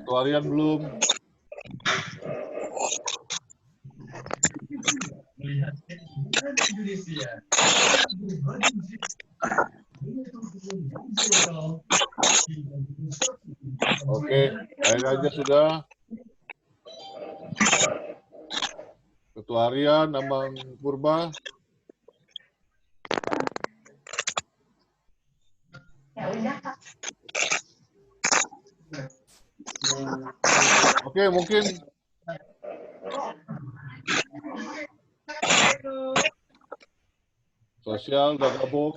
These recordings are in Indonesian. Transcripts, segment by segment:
Ketuarian belum? Oke, air aja sudah. Ketuarian, Amang Purba. Oke, mungkin sosial udah gabung.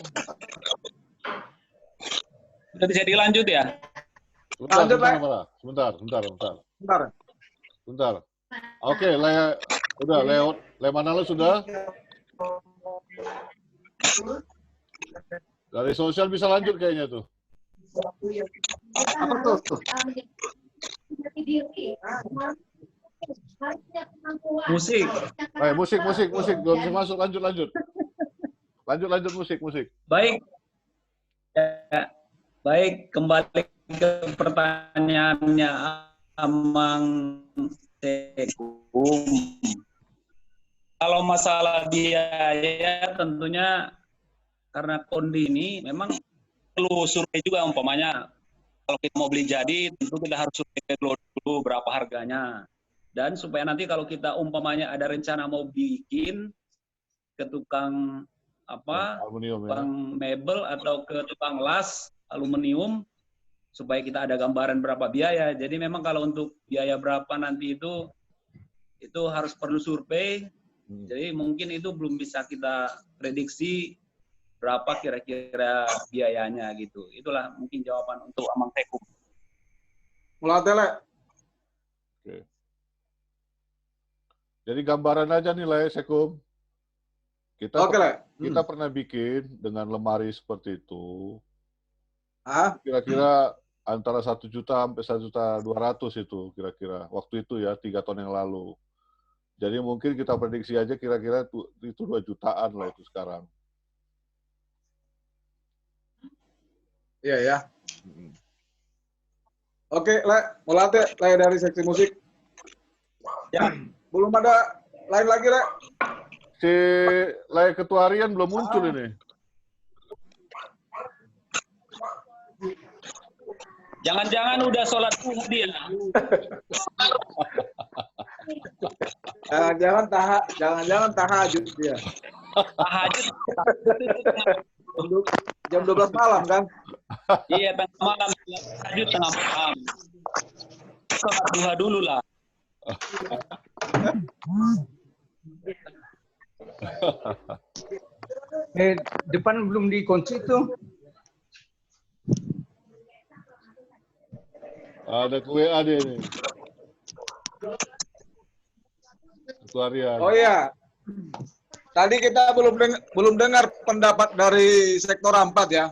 Sudah bisa dilanjut ya? Sebentar. Oke, lewat Lemanalo sudah. Dari sosial bisa lanjut kayaknya tuh. Apa tuh? Musik. Musik. Belum bisa masuk, lanjut. Lanjut musik. Baik. Ya, baik, kembali ke pertanyaannya Amang Tekum. Kalau masalah biaya tentunya karena kondisi ini memang perlu survei juga umpamanya. Kalau kita mau beli jadi tentu kita harus survei dulu berapa harganya. Dan supaya nanti kalau kita umpamanya ada rencana mau bikin ke tukang aluminium, tukang mebel atau ke tukang las aluminium supaya kita ada gambaran berapa biaya. Jadi memang kalau untuk biaya berapa nanti itu harus perlu survei. Jadi mungkin itu belum bisa kita prediksi berapa kira-kira biayanya gitu. Itulah mungkin jawaban untuk Amang Tekum. Mulatele. Oke. Jadi gambaran aja nilai Sekum. Kita pernah bikin dengan lemari seperti itu. Kira-kira antara 1 juta sampai 1.200.000 itu kira-kira. Waktu itu ya, 3 tahun yang lalu. Jadi mungkin kita prediksi aja kira-kira itu 2 jutaan lah itu sekarang. Iya ya. Oke, Mulate, dari seksi musik. Ya. Belum ada lain lagi, Le. Si ketuarian belum muncul ini. Jangan-jangan udah sholat duha dia. Jangan-jangan tahajud dia. Tahajud. Jam 12 malam kan? Iya, tengah malam. Tahajud tengah malam. Sholat duha dulu lah. Depan belum dikunci tuh. Ada WA dia ini. Ketuarian. Oh iya. Tadi kita belum dengar pendapat dari sektor 4 ya.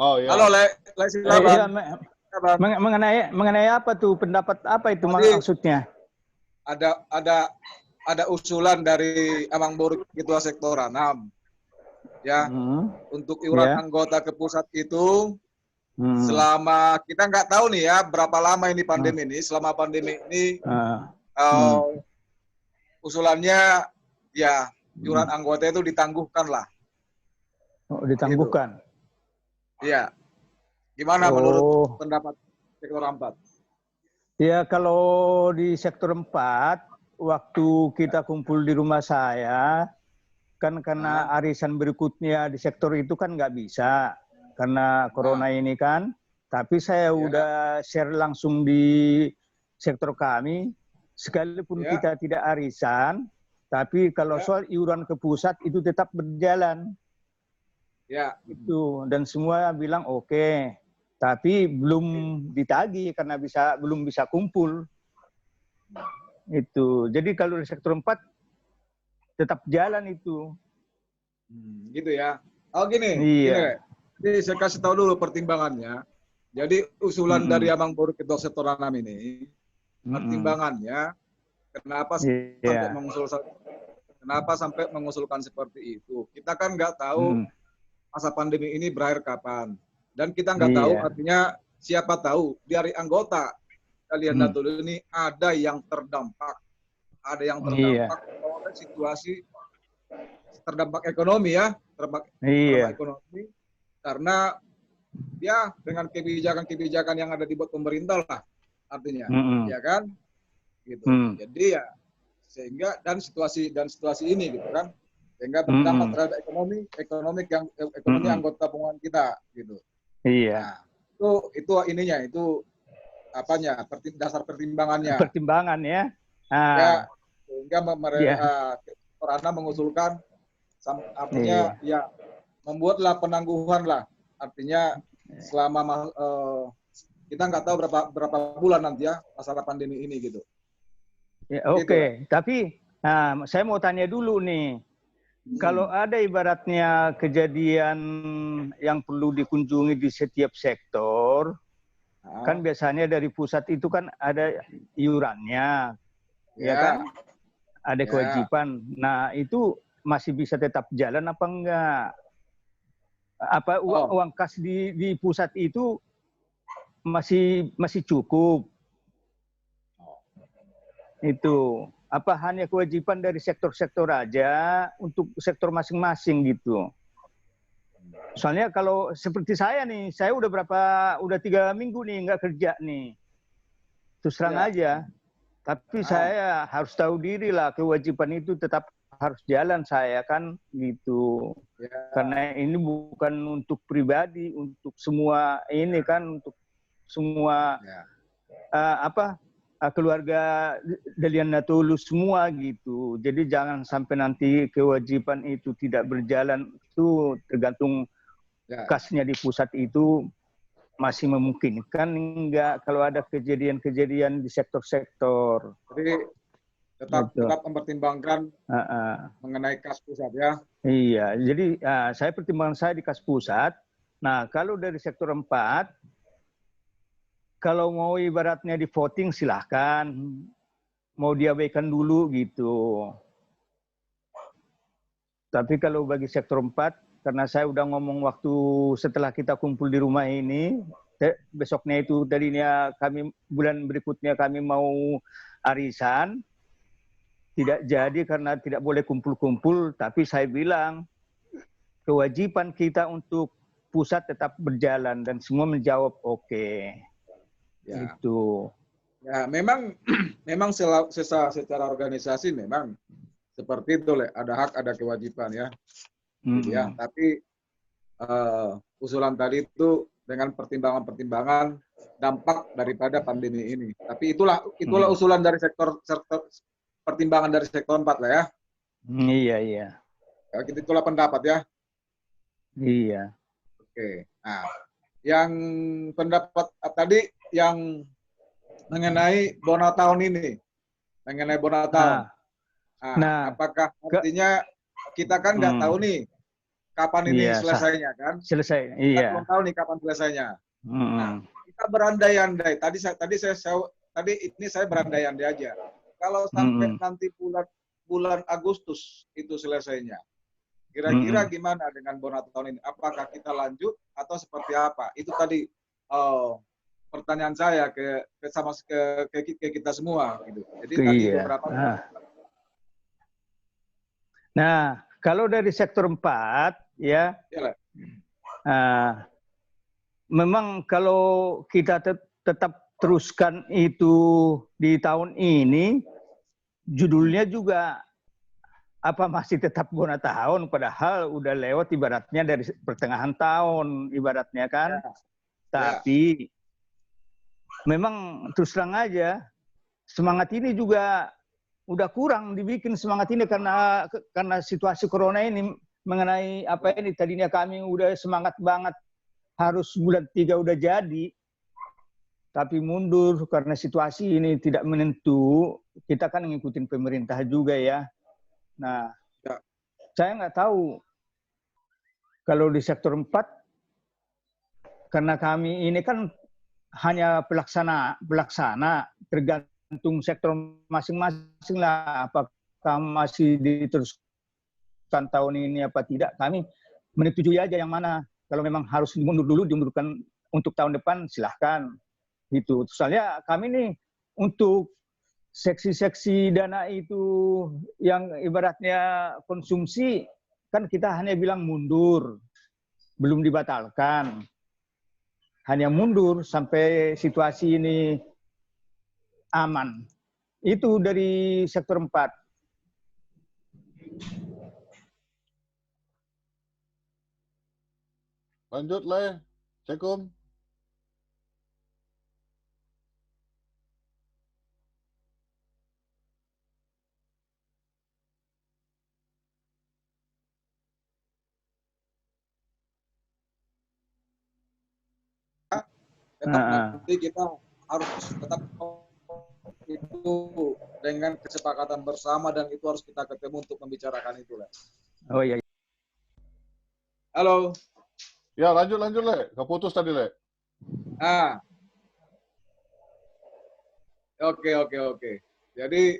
Oh iya. Halo, Le silakan. Mengenai apa tuh, pendapat apa itu maksudnya? Ada usulan dari Amang Boru Ketua Sektor 6 ya, untuk iuran anggota ke pusat itu selama kita nggak tahu nih ya berapa lama ini pandemi ini. Selama pandemi ini usulannya ya iuran anggota itu ditangguhkan lah. Oh, ditangguhkan. Iya. Gimana menurut pendapat sektor 4? Ya, kalau di sektor 4 waktu kita kumpul di rumah saya, kan karena arisan berikutnya di sektor itu kan nggak bisa, karena corona ini kan. Tapi saya udah share langsung di sektor kami, sekalipun kita tidak arisan, tapi kalau soal iuran ke pusat itu tetap berjalan. Ya. Itu, dan semua bilang oke. Tapi belum ditagih karena belum bisa kumpul. Itu. Jadi kalau di sektor 4 tetap jalan itu. Gitu ya. Oh gini. Iya. Jadi saya kasih tahu dulu pertimbangannya. Jadi usulan dari Amang Boru Ketua Sektor 6 ini, pertimbangannya kenapa sampai mengusulkan seperti itu. Kita kan nggak tahu masa pandemi ini berakhir kapan. Dan kita nggak tahu, artinya siapa tahu dari anggota Dalian Natuna ini ada yang terdampak oleh situasi terdampak ekonomi ya, terdampak ekonomi karena ya dengan kebijakan-kebijakan yang ada dibuat pemerintah lah artinya, ya kan, gitu. Jadi ya sehingga dan situasi ini gitu kan, sehingga berdampak terhadap ekonomi anggota pengumuman kita gitu. Iya. Nah, itu ininya, itu apanya, dasar pertimbangannya. Pertimbangan ya. Ya, sehingga Korana mengusulkan artinya ya membuatlah penangguhan lah, artinya selama kita nggak tahu berapa bulan nanti ya masalah pandemi ini gitu. Ya, Oke. Tapi saya mau tanya dulu nih, kalau ada ibaratnya kejadian yang perlu dikunjungi di setiap sektor, kan biasanya dari pusat itu kan ada iurannya, ya kan? Ada kewajiban. Nah, itu masih bisa tetap jalan apa enggak? Apa uang kas di pusat itu masih cukup? Itu apa hanya kewajiban dari sektor-sektor aja untuk sektor masing-masing gitu? Soalnya kalau seperti saya nih, saya udah 3 minggu nih nggak kerja nih. Terus terang aja. Tapi saya harus tahu diri lah, kewajiban itu tetap harus jalan saya kan gitu. Karena ini bukan untuk pribadi, untuk semua ini kan, untuk semua keluarga Dalian Natulus semua gitu. Jadi jangan sampai nanti kewajiban itu tidak berjalan, itu tergantung kasnya di pusat itu masih memungkinkan enggak kalau ada kejadian-kejadian di sektor-sektor. Jadi tetap mempertimbangkan mengenai kas pusat ya. Iya, jadi saya pertimbangan saya di kas pusat. Nah, kalau dari sektor 4, kalau mau ibaratnya di voting silahkan, mau diabaikan dulu gitu. Tapi kalau bagi sektor 4, karena saya udah ngomong waktu setelah kita kumpul di rumah ini, besoknya itu tadinya bulan berikutnya kami mau arisan, tidak jadi karena tidak boleh kumpul-kumpul, tapi saya bilang kewajiban kita untuk pusat tetap berjalan dan semua menjawab oke. Ya. Itu. Ya, memang secara organisasi memang seperti itu, ada hak, ada kewajiban ya. Gitu ya. Tapi usulan tadi itu dengan pertimbangan-pertimbangan dampak daripada pandemi ini. Tapi itulah usulan dari sektor pertimbangan dari sektor 4 lah ya. Iya. Ya, itulah pendapat ya. Iya. Oke. Nah, yang pendapat tadi yang mengenai bona tahun ini, apakah artinya kita kan nggak tahu nih kapan ini selesainya kan? Selesai. Kita belum tahu nih kapan selesainya. Nah, kita berandai-andai. Tadi saya berandai-andai aja. Kalau sampai nanti bulan Agustus itu selesainya, kira-kira gimana dengan bona tahun ini? Apakah kita lanjut atau seperti apa? Itu tadi pertanyaan saya ke kita semua gitu. Jadi tadi beberapa. Nah, kalau dari sektor 4 ya, memang kalau kita tetap teruskan itu di tahun ini, judulnya juga masih tetap bona tahun, padahal udah lewat ibaratnya dari pertengahan tahun ibaratnya kan. Tapi memang terus terang aja semangat ini juga udah kurang dibikin semangat ini karena situasi corona ini mengenai tadinya kami udah semangat banget harus bulan 3 udah jadi, tapi mundur karena situasi ini tidak menentu. Kita kan ngikutin pemerintah juga ya. Nah, saya nggak tahu kalau di sektor 4 karena kami ini kan hanya pelaksana tergantung sektor masing-masing lah, apakah masih diteruskan tahun ini apa tidak. Kami menyetujui aja yang mana. Kalau memang harus mundur dulu, dimundurkan untuk tahun depan silahkan. Gitu. Soalnya kami nih untuk seksi-seksi dana itu yang ibaratnya konsumsi, kan kita hanya bilang mundur, belum dibatalkan. Hanya mundur sampai situasi ini aman. Itu dari sektor 4. Lanjut, Le. Assalamualaikum. Tetap nanti kita harus tetap itu dengan kesepakatan bersama dan itu harus kita ketemu untuk membicarakan itu, Le. Oh iya. Halo. Ya, lanjut, Le. Keputus tadi, Le. Oke. Jadi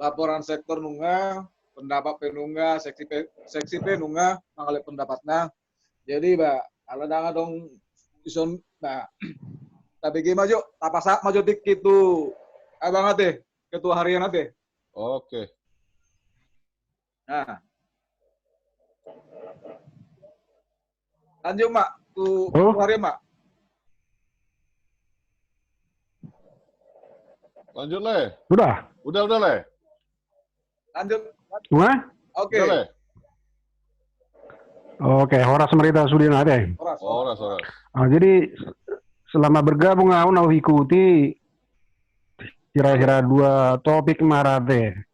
laporan sektor nunggah, pendapat penunggah, seksi penunggah, mengalih pendapatnya. Jadi, Mbak, ala danga dong ison, Mbak. Tapi gimana maju, tapasak maju dik itu, abang ate, ketua harian ate. Oke. Nah, lanjut, Mak, tuh harian, Mak. Lanjut, Le. Udah, Le. Lanjut. Wah? Oke. Udah, Le. Oke, horas merita sudah ada. Horas. Jadi selama bergabung aku ikuti kira-kira 2 topik marate.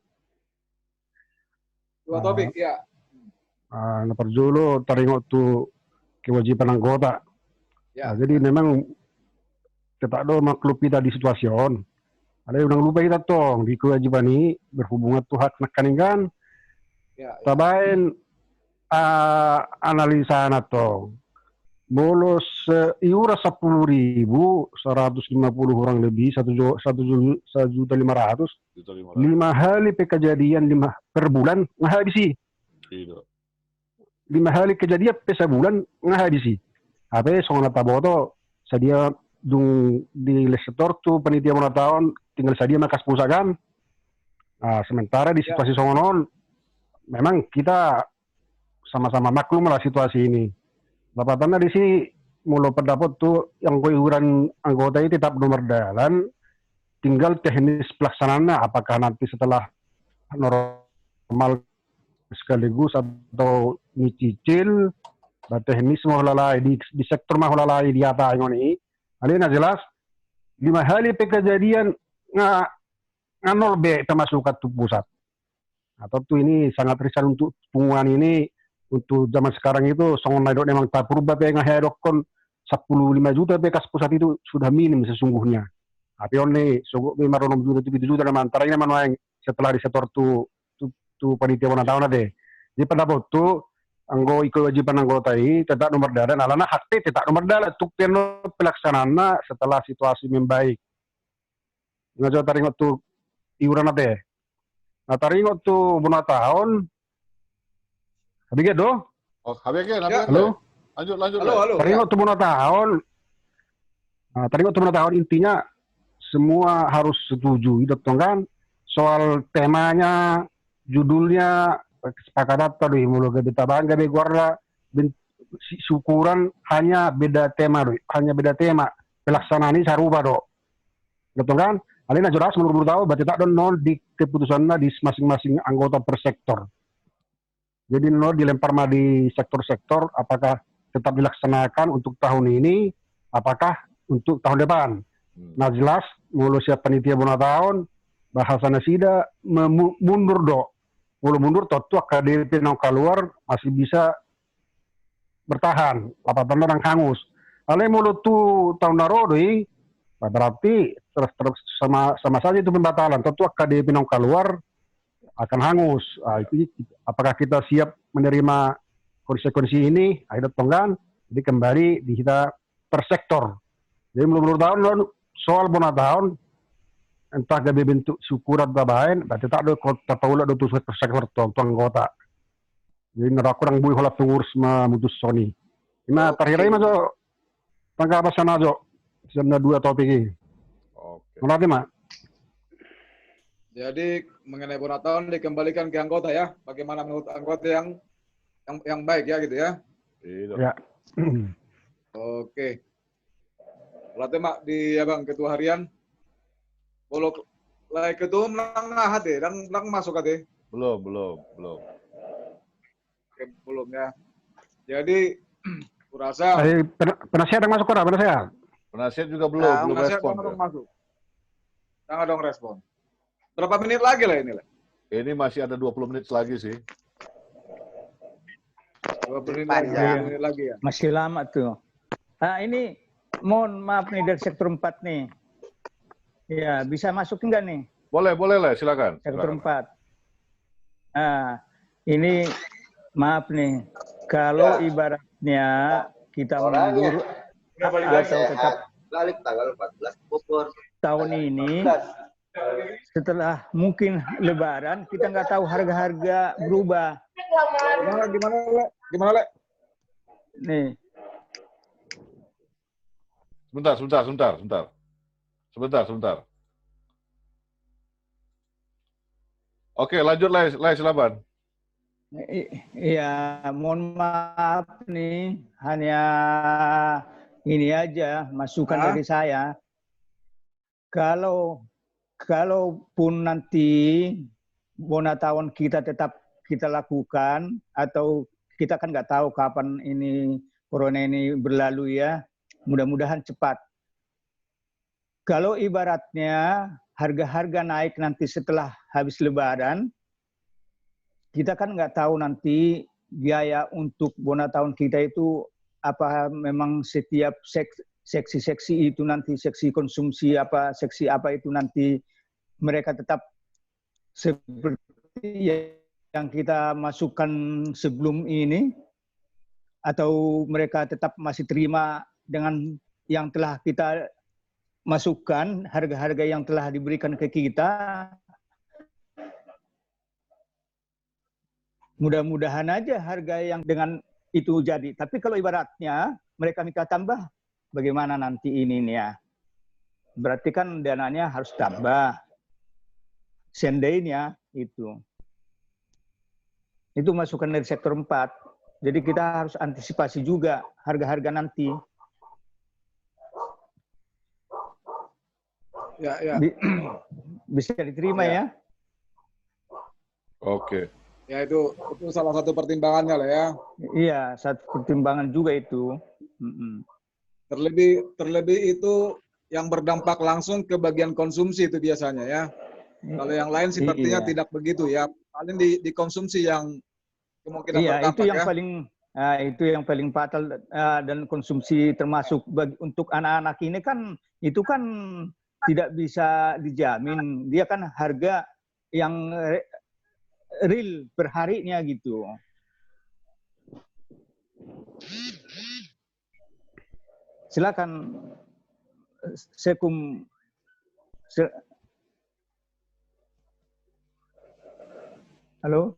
2 topik, ya. Nomor dulu teringat tuh kewajiban anggota. Ya. Jadi memang kita ada maklub kita di situasi on. Ada yang lupa kita tong di kewajiban ini berhubungan tuh hak nekaningan. Ya. Tabain analisa nato. Bolos iura 10.150 orang lebih 1.500.000 5 kali kejadian 5 per bulan ngahabisi. 5 kali kejadian per bulan ngahabisi. Apa soalnya taboto sedia dung di sektor tuh panitia mana tahun tinggal sadia makas pusakan. Nah, sementara di situasi songonon memang kita sama-sama maklum lah situasi ini. Bapatannya di sini mulai pendapat tuh yang iuran anggota ini tetap nomor jalan, tinggal teknis pelaksanaannya apakah nanti setelah normal sekaligus atau nyicil, teknis mau lalai di sektor mau lalai di apa ini. Alina jelas 5 kali kejadian nganol be termasuk ke pusat. Atau tuh ini sangat riskan untuk punguan ini untuk zaman sekarang itu songon naik memang tak berubah pe ngahedok kon 15 juta bekas pusat itu sudah minim sesungguhnya. Tapi oni sogok 5 juta 7 juta nama antara ini mana yang setelah di sektor tu panitia mana tahun ada. Jadi pendapat tu kewajiban anggota ini tetap nomor dalan alana hak tetap nomor dalan untuk pelaksanaannya setelah situasi membaik. Ngajo taringot tu iuran ada. Nah taringot tu bona tahun. Habis do? Oh, habis kan? Halo. Lanjut. Halo. Taringot tu bona tahun. Nah, taringot tu bona tahun intinya semua harus setuju, gitu kan? Soal temanya, judulnya kesepakatan tadi mulai ke ditabang gabe guarda syukuran hanya beda tema pelaksanaan ini sarupa do betul kan alina jelas menurut tahu berarti tak non di keputusannya di masing-masing anggota per sektor jadi non dilempar mah di sektor-sektor apakah tetap dilaksanakan untuk tahun ini apakah untuk tahun depan nah jelas mulai siap panitia bona tahun bahasanya sida mundur do mulai mundur tentu KDP nang keluar masih bisa bertahan apabila orang hangus. Ale mulut tu tahun narodi berarti terus sama saja itu pembatalan. Tentu KDP nang keluar akan hangus. Itu apakah kita siap menerima konsekuensi ini? Ada tonggan. Jadi kembali di kita per sektor. Jadi menurut tahun soal bona tahun entah gabe bentuk syukuran babain, berarti tak ada kota paula do tuh sektor tuang anggota. Jadi nara kurang bui hola pengurus memutus Sony. Ina terakhir ini majo tangga apa sana jo Jam 2 topik ini. Oke. Mengerti, Mak? Jadi mengenai bonus tahun dikembalikan ke anggota ya. Bagaimana menurut anggota yang baik ya gitu ya. Iya. Ya. Oke. Berarti Mak di Abang Ketua Harian. Kalau lagi ketua menang hati dan menang masuk hati. Belum. Oke, belum ya. Jadi kurasa Penasihat yang masuk orang, penasihat. Penasihat juga belum penasihat respon. jangan dong masuk. Jangan dong respon. Berapa menit lagi lah ini? Ini masih ada 20 menit lagi sih. 20 menit lagi ya. Masih lama tuh. Ini mohon maaf nih dari sektor 4 nih. Ya, bisa masuk enggak nih? Boleh lah, silakan. Sektor 4. Ini maaf nih. Kalau ibaratnya kita mundur atau tetap balik tanggal 14 Bogor tahun ini, setelah mungkin Lebaran, kita nggak tahu harga-harga berubah. Gimana, Le? Nih, Sebentar. Oke, lanjut Lai silakan. Iya, mohon maaf nih, hanya ini aja masukan dari saya. Kalaupun nanti bonus tahun kita tetap kita lakukan, atau kita kan nggak tahu kapan ini corona ini berlalu ya, mudah-mudahan cepat. Kalau ibaratnya harga-harga naik nanti setelah habis Lebaran, kita kan nggak tahu nanti biaya untuk bonus tahun kita itu apa, memang setiap seksi itu nanti, seksi konsumsi apa, seksi apa itu nanti mereka tetap seperti yang kita masukkan sebelum ini, atau mereka tetap masih terima dengan yang telah kita masukkan, harga-harga yang telah diberikan ke kita. Mudah-mudahan aja harga yang dengan itu jadi. Tapi kalau ibaratnya mereka minta tambah, bagaimana nanti ini nih ya? Berarti kan dananya harus tambah. Seandainya itu. Itu masukan dari sektor 4. Jadi kita harus antisipasi juga harga-harga nanti. Ya. Bisa diterima ya? Oke. Ya itu salah satu pertimbangannya lah ya. Iya, satu pertimbangan juga itu. Terlebih itu yang berdampak langsung ke bagian konsumsi itu biasanya ya. Kalau yang lain sepertinya tidak begitu ya. Paling di konsumsi yang kemungkinan berdampak itu yang ya. Itu yang paling fatal, dan konsumsi termasuk untuk anak-anak ini kan, itu kan tidak bisa dijamin. Dia kan harga yang real perharinya gitu. Silakan Sekum. Halo?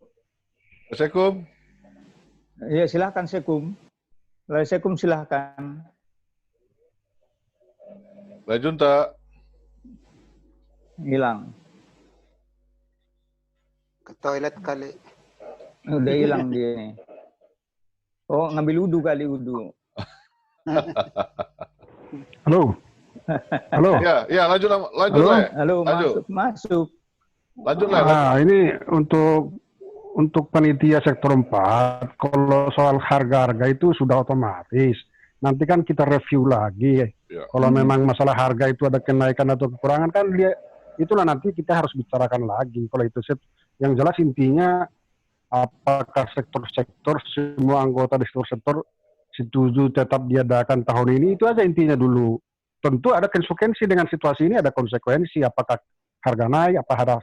Sekum. Ya, silakan Sekum. Sekum silakan. Junta. Hilang. ke toilet kali. Udah hilang dia nih. Oh, ngambil wudhu kali, wudhu. Halo. Ya, lanjut. Halo, masuk. Lanjut. Ini untuk panitia sektor 4, kalau soal harga-harga itu sudah otomatis. Nanti kan kita review lagi. Ya. Kalau memang masalah harga itu ada kenaikan atau kekurangan, kan itulah nanti kita harus bicarakan lagi. Kalau itu yang jelas intinya, apakah sektor-sektor, semua anggota di sektor setuju tetap diadakan tahun ini, itu aja intinya dulu. Tentu ada konsekuensi dengan situasi ini, ada konsekuensi, apakah harga naik, apa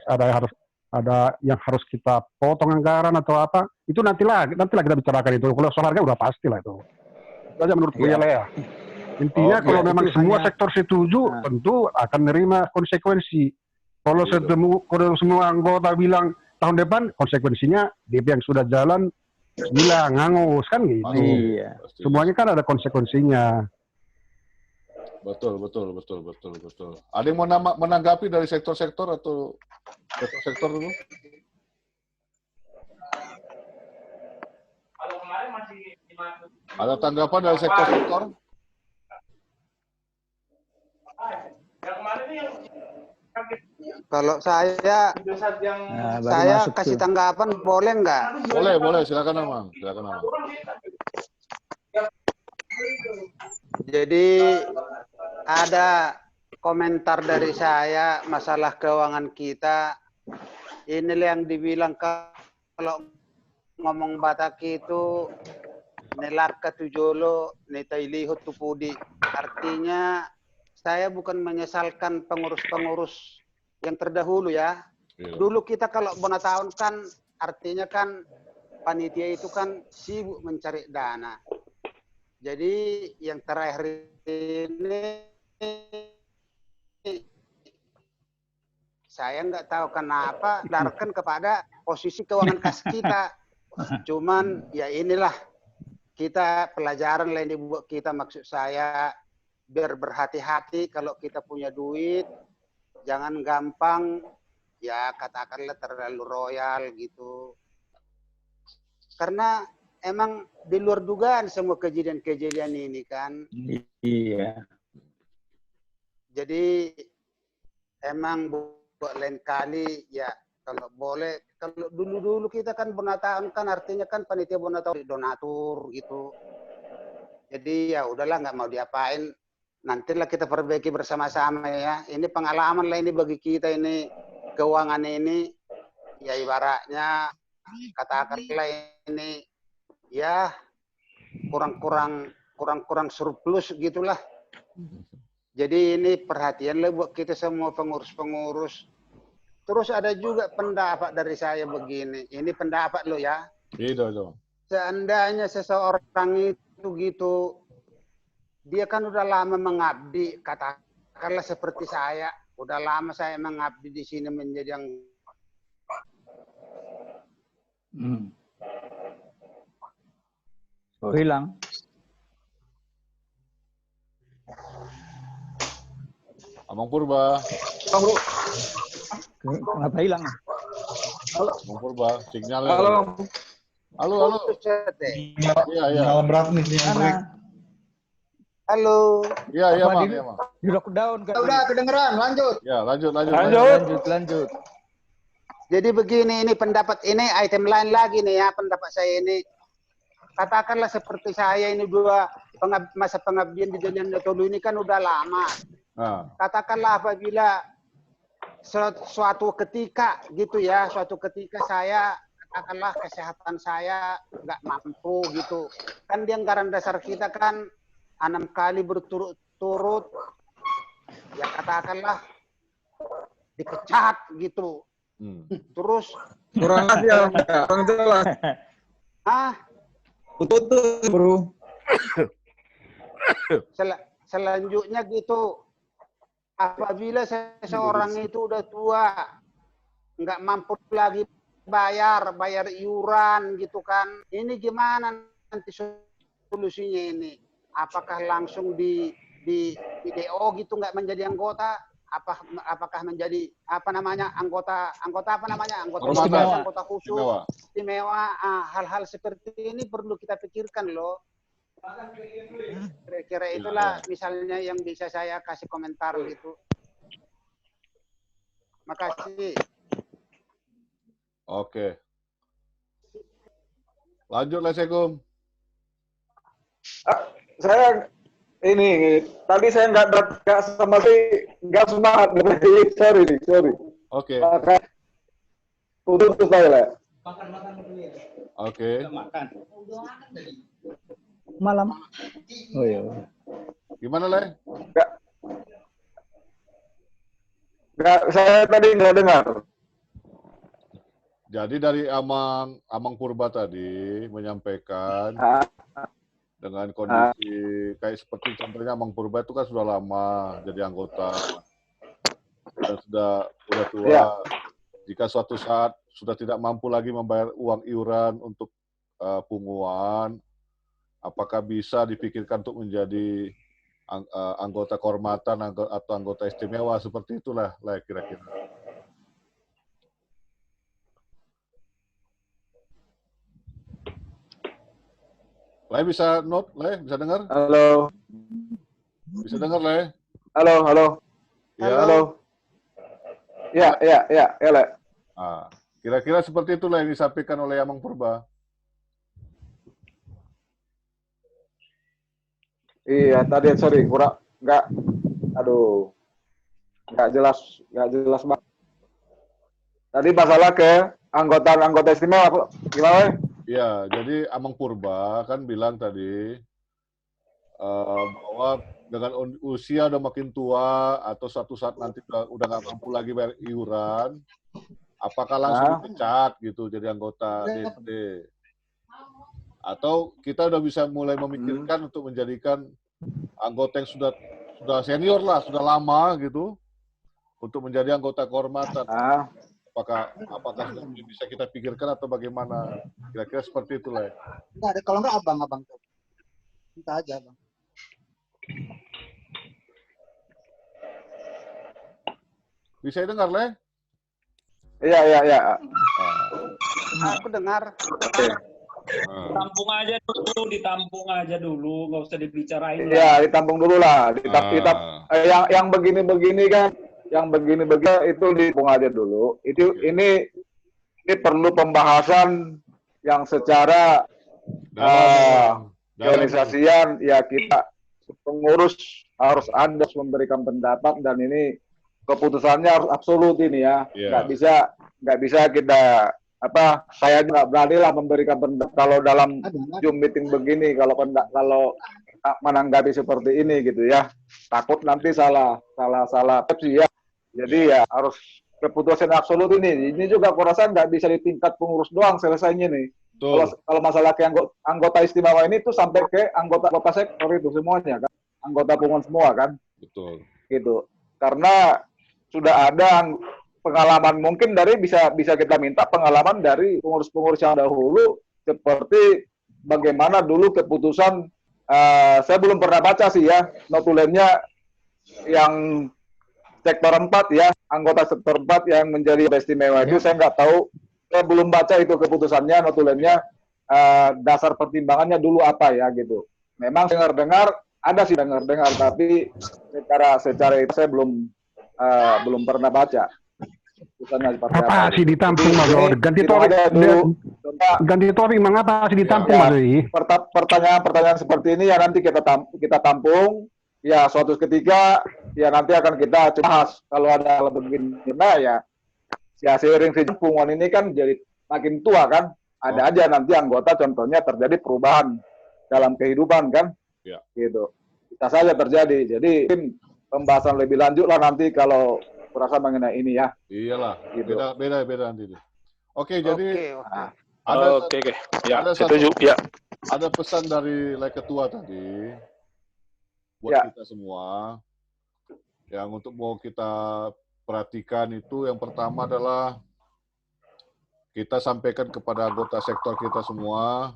ada yang harus kita potong anggaran atau apa, itu nantilah kita bicarakan itu. Kalau soal harga udah pasti lah itu. Itu aja menurut gue ya. Intinya kalau memang semua sektor setuju, tentu akan menerima konsekuensi. Kalau semua anggota bilang tahun depan, konsekuensinya DP yang sudah jalan bilang ngangus kan gitu. Iya. Semuanya kan ada konsekuensinya. Betul. Ada yang mau menanggapi dari sektor-sektor atau sektor dulu? Ada tanggapan dari sektor-sektor? Kalau saya kasih tanggapan boleh nggak? Boleh, silakan Amang. Jadi ada komentar dari saya masalah keuangan kita. Inilah yang dibilang kalau ngomong Batak itu nelaka tujolo netailihut tupudi. Artinya saya bukan menyesalkan pengurus-pengurus yang terdahulu ya. Dulu kita kalau bona tahun kan artinya kan panitia itu kan sibuk mencari dana. Jadi yang terakhir ini saya nggak tahu kenapa darahkan kepada posisi keuangan kas kita. Cuman ya inilah kita pelajaran lain dibuat kita, maksud saya biar berhati-hati kalau kita punya duit, jangan gampang ya katakanlah terlalu royal gitu. Karena emang di luar dugaan semua kejadian-kejadian ini kan. Iya. Jadi emang buat lain kali ya kalau boleh, kalau dulu kita kan bonataan kan artinya kan panitia bonataan donatur gitu. Jadi ya udahlah nggak mau diapain. Nantilah kita perbaiki bersama-sama ya. Ini pengalaman lah ini bagi kita ini, keuangan ini ya ibaratnya katakanlah ini ya kurang surplus gitulah. Jadi ini perhatianlah buat kita semua pengurus-pengurus. Terus ada juga pendapat dari saya begini. Ini pendapat lo ya. Iya. Seandainya seseorang itu gitu, dia kan udah lama mengabdi, katakanlah seperti saya, udah lama saya mengabdi di sini menjadi yang hilang. Amang Purba. Kenapa hilang? Amang Purba, sinyalnya. Halo. Iya. Malam berat nih sinyal. halo. Iya, Mang. Di lockdown kan. Udah kedengeran, lanjut. Ya, lanjut. Lanjut. Jadi begini, ini pendapat ini item lain lagi nih ya, pendapat saya ini. Katakanlah seperti saya ini masa pengabdian di Jalan Tolu ini kan udah lama. Katakanlah apabila suatu ketika gitu ya, suatu ketika saya katakanlah kesehatan saya nggak mampu gitu. Kan di anggaran dasar kita kan 6 kali berturut-turut ya katakanlah dipecat gitu. Terus Kurang aja, kurang jelas. Betul, bro. Selanjutnya gitu, apabila seseorang itu udah tua, nggak mampu lagi bayar iuran gitu kan, ini gimana nanti solusinya ini? Apakah langsung di DO gitu nggak menjadi anggota? Apakah menjadi anggota khusus, istimewa? Hal-hal seperti ini perlu kita pikirkan loh. Kira-kira itulah misalnya yang bisa saya kasih komentar gitu. Makasih. Oke. Lanjut, Assalamualaikum. Saya ini tadi saya nggak sama sih nggak semangat sorry. Oke. Putus saya. Oke. Malam. Oh iya. Gimana, Le? Nggak, saya tadi nggak dengar. Jadi dari Amang Purba tadi menyampaikan dengan kondisi kayak seperti contohnya Amang Purba itu kan sudah lama jadi anggota dan sudah tua. Ya. Jika suatu saat sudah tidak mampu lagi membayar uang iuran untuk punguan, apakah bisa dipikirkan untuk menjadi anggota kehormatan atau anggota istimewa seperti itulah lah kira-kira. Le bisa note, Le bisa dengar? Halo. Bisa dengar, Le? Halo, halo. Ya. Halo. Ya, Le. Ah, kira-kira seperti itulah yang disampaikan oleh Amang Purba. Iya, tadi sorry kurang nggak jelas banget. Tadi masalah ke anggota istimewa, gimana? Iya, jadi Amang Purba kan bilang tadi bahwa dengan usia udah makin tua atau suatu saat nanti udah nggak mampu lagi bayar iuran, apakah langsung dipecat gitu jadi anggota DPD? Atau kita udah bisa mulai memikirkan untuk menjadikan anggota yang sudah senior lah, sudah lama gitu, untuk menjadi anggota kehormatan. Apakah sudah bisa kita pikirkan atau bagaimana? Kira-kira seperti itu lah. Enggak, kalau enggak abang tuh. Minta aja, Bang. Bisa dengar, Le? Iya. Aku dengar. Oke. Ditampung aja dulu, nggak usah dibicarain. Iya, ditampung dulu lah. Yang begini-begini kan, yang begini-begini itu ditampung aja dulu. Ini perlu pembahasan yang secara organisasian, ya kita pengurus harus ada memberikan pendapat, dan ini keputusannya harus absolut ini ya. Nggak bisa kita saya nggak berani lah memberikan pendapat kalau dalam Zoom meeting begini, kalau menanggapi seperti ini gitu ya, takut nanti salah persepsi ya. Jadi ya harus keputusan absolut ini juga aku rasa nggak bisa di tingkat pengurus doang selesainya nih. Kalau masalah ke anggota istimewa ini tuh sampai ke anggota sektor itu semuanya kan, anggota pengurus semua kan. Betul. Gitu. Karena sudah ada pengalaman, mungkin bisa kita minta pengalaman dari pengurus-pengurus yang dahulu, seperti bagaimana dulu keputusan, saya belum pernah baca sih ya, notulennya yang sektor 4 ya, anggota sektor 4 yang menjadi istimewa itu saya nggak tahu, saya belum baca itu keputusannya, notulennya, dasar pertimbangannya dulu apa ya gitu. Memang dengar-dengar, ada sih dengar-dengar, tapi secara itu saya belum pernah baca. Apa sih ditampung, Mas? Ganti topik, mengapa sih ditampung, Mas? Pertanyaan seperti ini ya nanti kita tampung, ya suatu ketika ya nanti akan kita bahas. Kalau ada hal begini, ya seiring tampungan ini kan jadi makin tua kan, ada aja nanti anggota contohnya terjadi perubahan dalam kehidupan kan, gitu. Bisa saja terjadi. Jadi pembahasan lebih lanjut lah nanti kalau kurasa mengenai ini ya. Iyalah, gitu. beda nanti. Oke, jadi ada pesan dari Ketua tadi buat kita semua yang untuk mau kita perhatikan itu, yang pertama adalah kita sampaikan kepada anggota sektor kita semua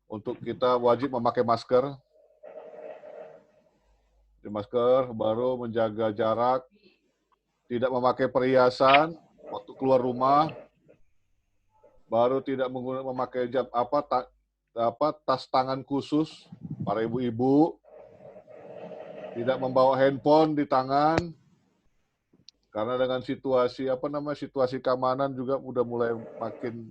untuk kita wajib memakai masker. Baru menjaga jarak, tidak memakai perhiasan waktu keluar rumah, baru tidak memakai tas tangan khusus para ibu-ibu, tidak membawa handphone di tangan, karena dengan situasi situasi keamanan juga udah mulai makin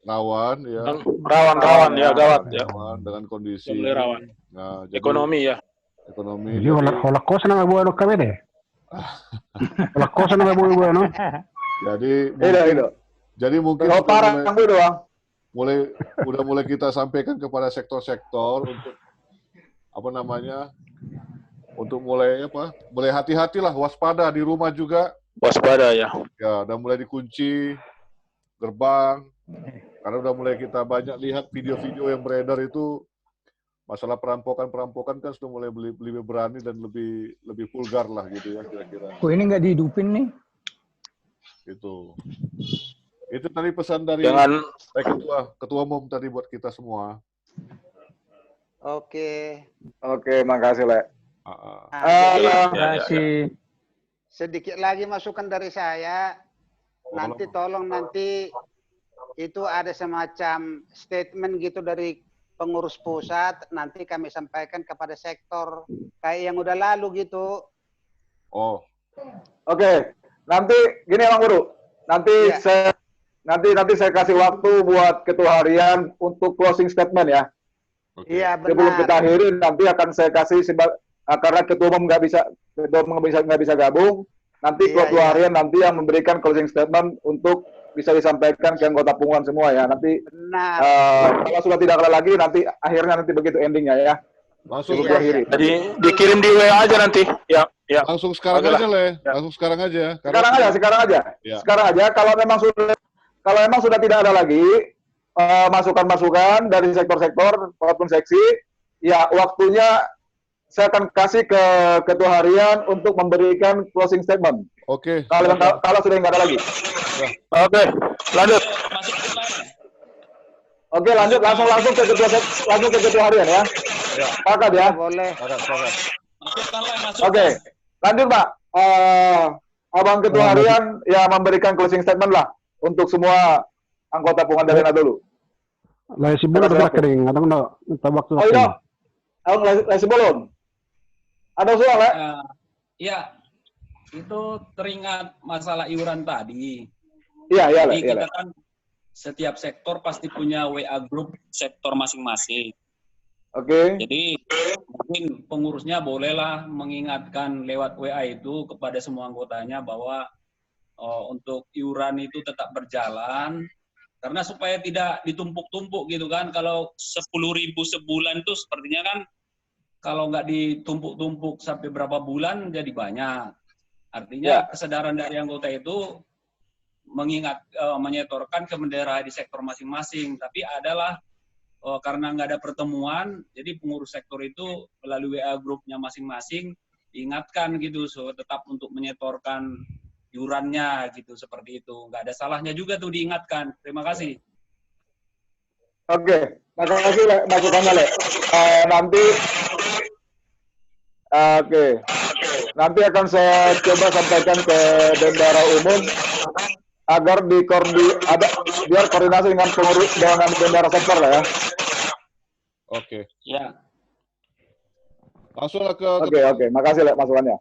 rawan ya. Rawan ya, gawat ya. Dengan kondisi rawan. Nah, ekonomi ya. Ekonomi. Jadi hola cosa na buat kabeh. Hola cosa na buat no. Jadi mungkin mulai kita sampaikan kepada sektor-sektor untuk untuk mulai hati-hatilah, waspada di rumah juga. Waspada ya. Ya, udah mulai dikunci gerbang, karena udah mulai kita banyak lihat video-video yang beredar itu, masalah perampokan kan sudah mulai lebih berani dan lebih vulgar lah gitu ya kira-kira. Kok ini nggak dihidupin nih? Itu tadi pesan dari ketua umum tadi buat kita semua. Oke. Oke, makasih, Le. Terima kasih. Sedikit lagi masukan dari saya. Nanti tolong nanti itu ada semacam statement gitu dari pengurus pusat, nanti kami sampaikan kepada sektor kayak yang udah lalu gitu. Oh. Oke. Nanti gini Bang Guru. Nanti nanti saya kasih waktu buat ketua harian untuk closing statement ya. Iya, benar. Sebelum kita akhiri nanti akan saya kasih karena ketua umum nggak bisa gabung. Nanti ketua harian nanti yang memberikan closing statement untuk bisa disampaikan ke anggota pengumuman semua ya. Nanti kalau sudah tidak ada lagi nanti akhirnya nanti begitu endingnya ya. Langsung diakhiri. Jadi dikirim di WA aja nanti. Ya. Langsung sekarang aja, Le. Langsung sekarang aja. Sekarang aja. Ya. Sekarang aja kalau memang sudah tidak ada lagi masukan-masukan dari sektor-sektor maupun seksi, ya waktunya saya akan kasih ke ketua harian untuk memberikan closing statement. Oke. Kalau sudah nggak ada lagi. Oke, lanjut. Oke, lanjut langsung ke ketua harian ya. Sepakat ya. Boleh. Oke, lanjut Pak. Abang ketua harian ya memberikan closing statement lah untuk semua anggota pengumuman dari dulu. Lesi belum udah kering, atau enggak minta waktu. Oh iya, lesi belum. Ada usulan, Le? Ya, itu teringat masalah iuran tadi. Iya, jadi Le. kita kan setiap sektor pasti punya WA group sektor masing-masing. Oke. Jadi mungkin pengurusnya bolehlah mengingatkan lewat WA itu kepada semua anggotanya bahwa untuk iuran itu tetap berjalan. Karena supaya tidak ditumpuk-tumpuk gitu kan, kalau 10.000 sebulan itu sepertinya kan kalau nggak ditumpuk-tumpuk sampai berapa bulan jadi banyak. Artinya kesadaran dari anggota itu menyetorkan ke bendera di sektor masing-masing. Tapi adalah karena nggak ada pertemuan, jadi pengurus sektor itu melalui WA grupnya masing-masing diingatkan gitu, tetap untuk menyetorkan iurannya gitu, seperti itu. Nggak ada salahnya juga tuh diingatkan. Terima kasih. Oke, makasih Le, masukannya Le. Nanti akan saya coba sampaikan ke bendara umum agar biar koordinasi dengan pengurus dengan bendara sektor lah ya. Oke. Ya. Langsung ke. Oke, makasih Le masukannya.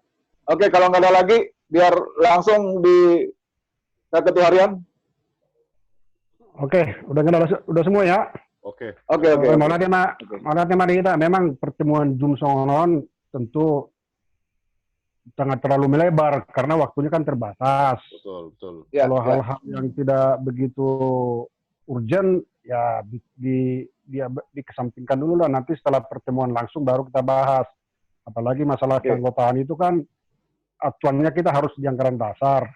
Oke, kalau nggak ada lagi biar langsung di ketua harian. Oke, udah semua ya. Oke. Malah tema kita memang pertemuan Zoom Songonon tentu sangat terlalu melebar karena waktunya kan terbatas. Betul. Kalau hal-hal yang tidak begitu urgent ya dikesampingkan dulu lah, nanti setelah pertemuan langsung baru kita bahas. Apalagi masalah keanggotaan itu kan atuannya kita harus di anggaran dasar.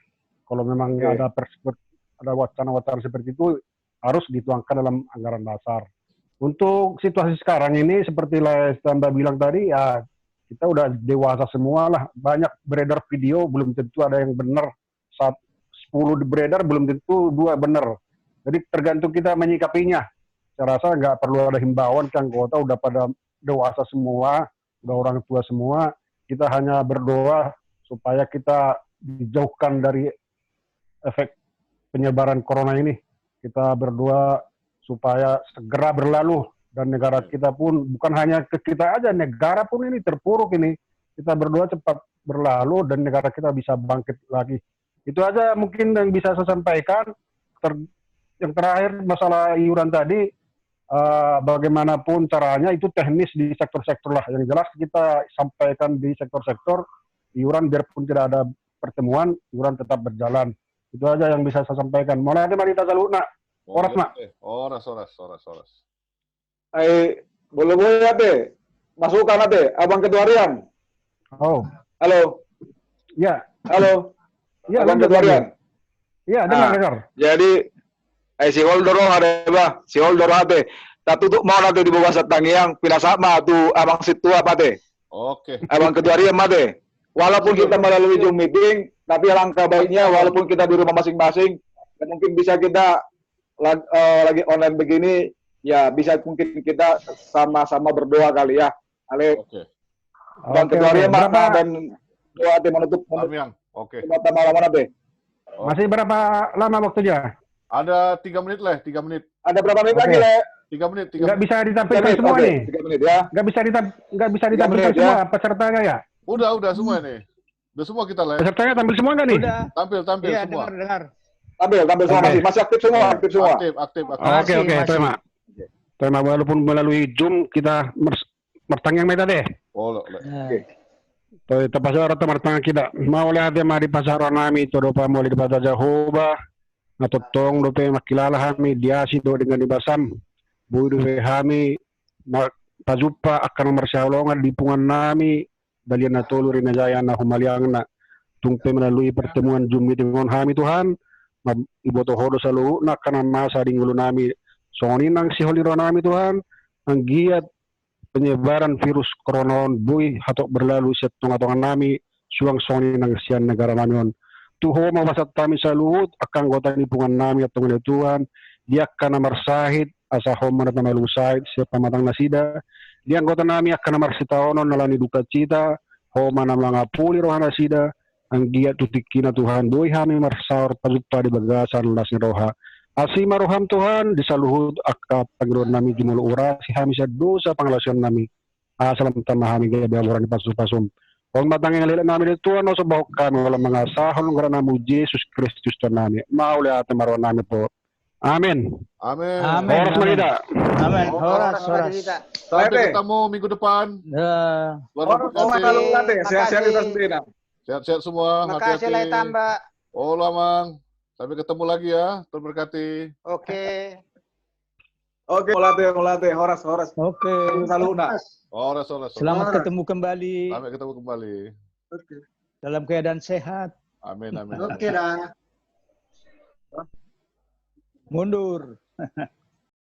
Kalau memang ada wacana-wacana seperti itu harus dituangkan dalam anggaran dasar. Untuk situasi sekarang ini seperti Mbak bilang tadi ya kita udah dewasa semua lah. Banyak beredar video belum tentu ada yang benar. 10 beredar belum tentu 2 benar. Jadi tergantung kita menyikapinya. Saya rasa nggak perlu ada himbauan ke anggota, udah pada dewasa semua, udah orang tua semua. Kita hanya berdoa supaya kita dijauhkan dari efek penyebaran corona ini. Kita berdoa supaya segera berlalu dan negara kita pun bukan hanya ke kita aja, negara pun ini terpuruk ini. Kita berdoa cepat berlalu dan negara kita bisa bangkit lagi. Itu aja mungkin yang bisa saya sampaikan. Yang terakhir masalah iuran tadi, bagaimanapun caranya itu teknis di sektor-sektor lah. Yang jelas kita sampaikan di sektor-sektor iuran biarpun tidak ada pertemuan, iuran tetap berjalan. Itu aja yang bisa saya sampaikan. Mulai ada Marita Saluna. Oras, Nak. Oras. Boleh ate. Masukkan ate, Abang Ketua Harian. Oh. Halo. Ya. Halo. Ya, Abang Ketua Harian. Ya, dengar. Jadi, si Holdoro ada ba? Si Holdoro ate. Tatutuk mau nato di bawah tangiang pinasama tu Abang Situa pate. Oke. Abang Ketua Harian mate. Walaupun kita melalui Zoom meeting, tapi alangkah baiknya walaupun kita di rumah masing-masing, dan mungkin bisa kita lagi online begini, ya bisa mungkin kita sama-sama berdoa kali ya. Ale Oke. dan ketua dia Berapa? dan doa tim menutup Amyang. Oke. malam-malam be. Masih berapa lama waktunya? Ada 3 menit lah, 3 menit. Ada berapa menit Oke. lagi, Le? 3 menit, 3 Nggak menit. bisa 3 ditampilkan menit, semua oke. nih. 3 menit ya. Nggak bisa 3 ditampilkan menit, semua ya. pesertanya ya. Udah semua nih. Udah semua kita lah. Pesertanya tampil semua nggak nih? Udah. Tampil Iya, semua. dengar. Tampil semua Oke. masih aktif semua, aktif semua. Aktif. Oke, Masih. terima. Terima, walaupun melalui Zoom kita bertanya meta deh. Oh, Tapasara tamartanga kita. Mauli ate mari pasaro nami todo pa muli di pada Jehovah. Natotong dope makilala kami diasi do dengan dibasam. Budu kami pajupa akan mersyalongan lipungan nami dalian na tulu rin jaya na humaliang na tungpe melalui pertemuan Zoom meeting on kami Tuhan. Iboto hodo sa luhu na kanang masa dinggulo nami. Sonin ang siholiro nami Tuhan. Ang giat penyebaran virus corona buih hatok berlalu setunga-tunga nami suang soni ng siyan negara namin. Tuho mawasat kami sa luhut akang gota nipungan nami at tungan Tuhan. Diyak ka na marsahit asa homan at namalusahit sa pamatang nasida. Diyak gota nami ak ka na marsitaonon nalani duka cita. Homan na mga puli rohan nasida. Ang giat tutikin na Tuhan. Buhay kami marsahor pajupa di bagasan las ni roha. Asi maruham Tuhan di saluhud ak Panginoon namin jumulo oras si kami sa dosa panglasyon namin. Salam tamahami gaya biyamuran ni pasum-pasum. Kung matangin nalila namin ito ano sa bahok kami walang mga sahol ng gara namin Jesus Kristus to namin. Mauli ate maruan namin po. Amin. Amin. Amin. Oras Manida. Amin. Horas. Sampai ketemu minggu depan. Orang kalau nanti sehat-sehat kita sendiri. Sehat-sehat semua. Makasih lah tambah. Oh, Lamang. Sampai ketemu lagi ya. Terberkati. Oke. Oke, molate, horas. Oke. Saluna. Horas. Selamat ketemu kembali. Sampai ketemu kembali. Oke. Dalam keadaan sehat. Amin. Oke dah. Mundur.